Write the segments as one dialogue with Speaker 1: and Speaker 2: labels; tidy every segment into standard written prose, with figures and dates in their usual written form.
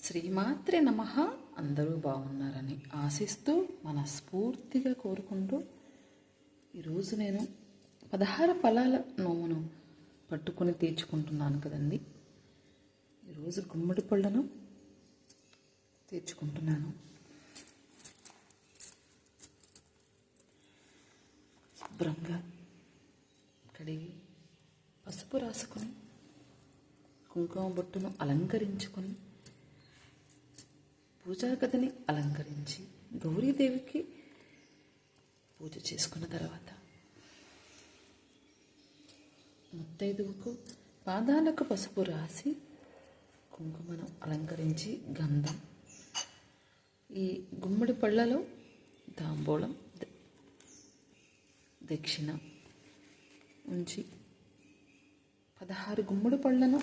Speaker 1: శ్రీమాత్రే నమః. అందరూ బాగున్నారని ఆశిస్తూ మనస్ఫూర్తిగా కోరుకుంటూ ఈరోజు నేను 16 ఫలాల నోమును పట్టుకొని తీర్చుకుంటున్నాను కదండి. ఈరోజు గుమ్మడి పళ్ళను తీర్చుకుంటున్నాను. శుభ్రంగా కడిగి పసుపు రాసుకొని కుంకుమ బొట్టును అలంకరించుకొని పూజా గదిని అలంకరించి గౌరీదేవికి పూజ చేసుకున్న తర్వాత ముత్తైదువుకు పాదాలకు పసుపు రాసి కుంకుమను అలంకరించి గంధం, ఈ గుమ్మడి పళ్ళలో తాంబూలం దక్షిణ ఉంచి 16 గుమ్మడి పళ్ళను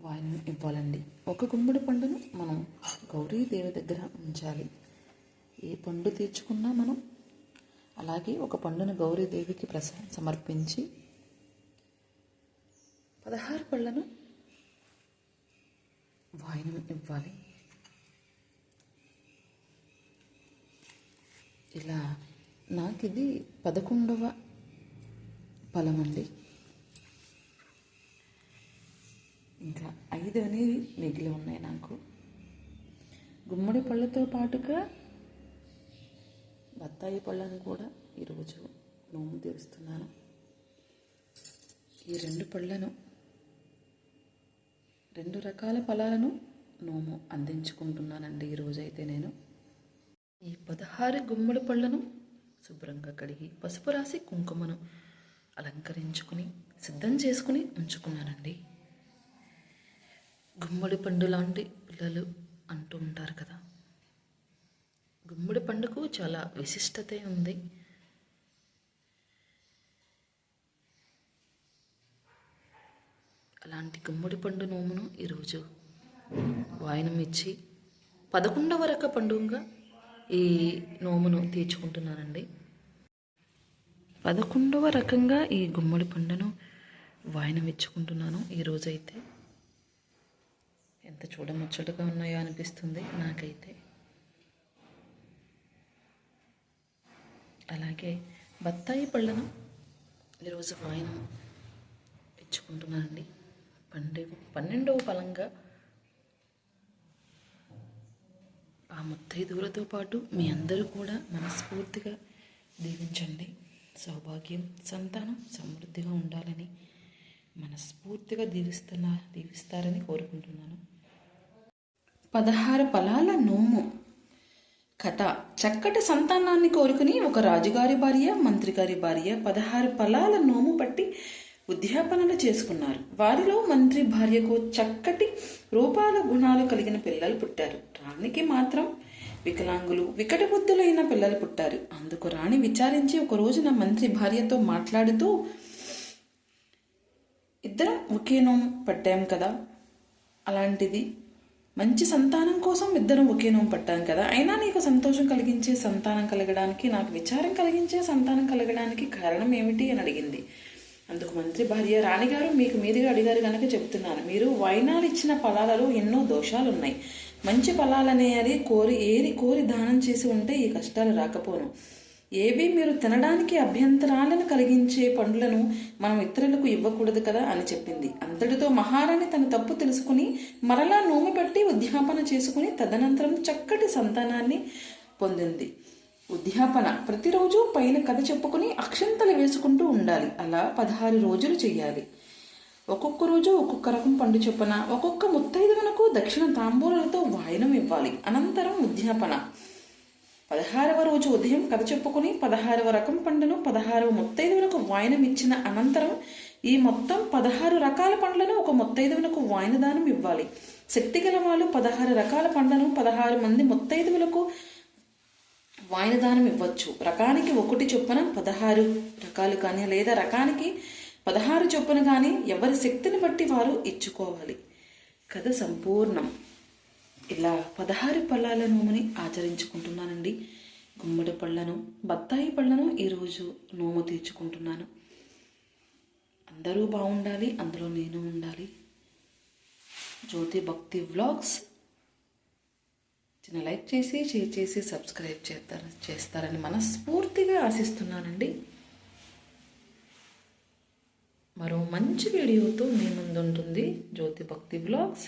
Speaker 1: వాయినం ఇవ్వాలండి. ఒక గుమ్మడి పండును మనం గౌరీదేవి దగ్గర ఉంచాలి. ఏ పండు తీర్చుకున్నా మనం అలాగే ఒక పండును గౌరీదేవికి సమర్పించి 16 పళ్ళను వాయినం ఇవ్వాలి. ఇలా నాకిది 11వ ఫలమండి. ఇంకా 5 అనేవి మిగిలి ఉన్నాయి నాకు. గుమ్మడి పళ్ళతో పాటుగా బత్తాయి పళ్ళను కూడా ఈరోజు నోము తీరుస్తున్నాను. ఈ 2 పళ్ళను 2 రకాల ఫలాలను నోము అందించుకుంటున్నానండి. ఈరోజైతే నేను ఈ 16 గుమ్మడి పళ్ళను శుభ్రంగా కడిగి పసుపు రాసి కుంకుమను అలంకరించుకుని సిద్ధం చేసుకుని ఉంచుకున్నానండి. గుమ్మడి పండు లాంటి పిల్లలు అంటూ ఉంటారు కదా. గుమ్మడి పండుకు చాలా విశిష్టత ఉంది. అలాంటి గుమ్మడి పండు నోమును ఈరోజు వాయినం ఇచ్చి 11వ రక పండుగగా ఈ నోమును తీర్చుకుంటున్నానండి. 11వ రకంగా ఈ గుమ్మడి పండును వాయినం ఇచ్చుకుంటున్నాను. ఈరోజైతే ఎంత చూడముచ్చటగా ఉన్నాయో అనిపిస్తుంది నాకైతే. అలాగే బత్తాయి పళ్ళను ఈరోజు వాయినం ఇచ్చుకుంటున్నానండి. 12వ ఫలంగా ఆ ముత్తైదువులతో పాటు మీ అందరూ కూడా మనస్ఫూర్తిగా దీవించండి. సౌభాగ్యం, సంతానం సమృద్ధిగా ఉండాలని మనస్ఫూర్తిగా దీవిస్తారని కోరుకుంటున్నాను. 16 ఫలాల నోము కథ. చక్కటి సంతానాన్ని కోరుకుని ఒక రాజుగారి భార్య, మంత్రి గారి భార్య 16 ఫలాల నోము పట్టి ఉద్యాపనలు చేసుకున్నారు. వారిలో మంత్రి భార్యకు చక్కటి రూపాల గుణాలు కలిగిన పిల్లలు పుట్టారు. రాణికి మాత్రం వికలాంగులు, వికట బుద్ధులైన పిల్లలు పుట్టారు. అందుకు రాణి విచారించి ఒక రోజున మంత్రి భార్యతో మాట్లాడుతూ, ఇద్దరం ఒకే నోము పట్టాం కదా, అలాంటిది మంచి సంతానం కోసం ఇద్దరం ఒకే నోము పట్టాం కదా, అయినా నీకు సంతోషం కలిగించే సంతానం కలగడానికి, నాకు విచారం కలిగించే సంతానం కలగడానికి కారణం ఏమిటి అని అడిగింది. అందుకు మంత్రి భార్య, రాణిగారు మీకు మీదుగా అడిగారు కనుక చెప్తున్నాను. మీరు వాయినాలు ఇచ్చిన ఫలాలలో ఎన్నో దోషాలు ఉన్నాయి. మంచి ఫలాలనే అది కోరి దానం చేసి ఉంటే ఈ కష్టాలు రాకపోను. ఏవి మీరు తినడానికి అభ్యంతరాలను కలిగించే పండ్లను మనం ఇతరులకు ఇవ్వకూడదు కదా అని చెప్పింది. అంతటితో మహారాణి తన తప్పు తెలుసుకుని మరలా నోము పెట్టి ఉద్యాపన చేసుకుని తదనంతరం చక్కటి సంతానాన్ని పొందింది. ఉద్యాపన ప్రతిరోజు పైన కథ చెప్పుకుని అక్షంతలు వేసుకుంటూ ఉండాలి. అలా 16 రోజులు చెయ్యాలి. ఒక్కొక్క రోజు ఒక్కొక్క రకం పండు చొప్పున ఒక్కొక్క ముత్తైదువునకు దక్షిణ తాంబూలతో వాయనం ఇవ్వాలి. అనంతరం ఉద్యాపన 16వ రోజు ఉదయం కథ చెప్పుకుని 16వ రకం పండును 16వ ముత్తైదువులకు వాయనం ఇచ్చిన అనంతరం ఈ మొత్తం 16 రకాల పండ్లను ఒక ముత్తైదువునకు వాయనదానం ఇవ్వాలి. శక్తి గల వాళ్ళు 16 రకాల పండ్లను 16 మంది ముత్తైదువులకు వాయనదానం ఇవ్వచ్చు. రకానికి 1 చొప్పున 16 రకాలు కానీ లేదా రకానికి 16 చొప్పున కానీ ఎవరి శక్తిని బట్టి వారు ఇచ్చుకోవాలి. కథ సంపూర్ణం. ఇలా 16 ఫలాల నోముని ఆచరించుకుంటున్నానండి. గుమ్మడి పళ్ళను, బత్తాయి పళ్ళను ఈరోజు నోము తీర్చుకుంటున్నాను. అందరూ బాగుండాలి, అందులో నేను ఉండాలి. జ్యోతి భక్తి వ్లాగ్స్. చిన్న లైక్ చేసి షేర్ చేసి సబ్స్క్రైబ్ చేస్తారని మనస్ఫూర్తిగా ఆశిస్తున్నానండి. మరో మంచి వీడియోతో మీ ముందుంటుంది జ్యోతి భక్తి వ్లాగ్స్.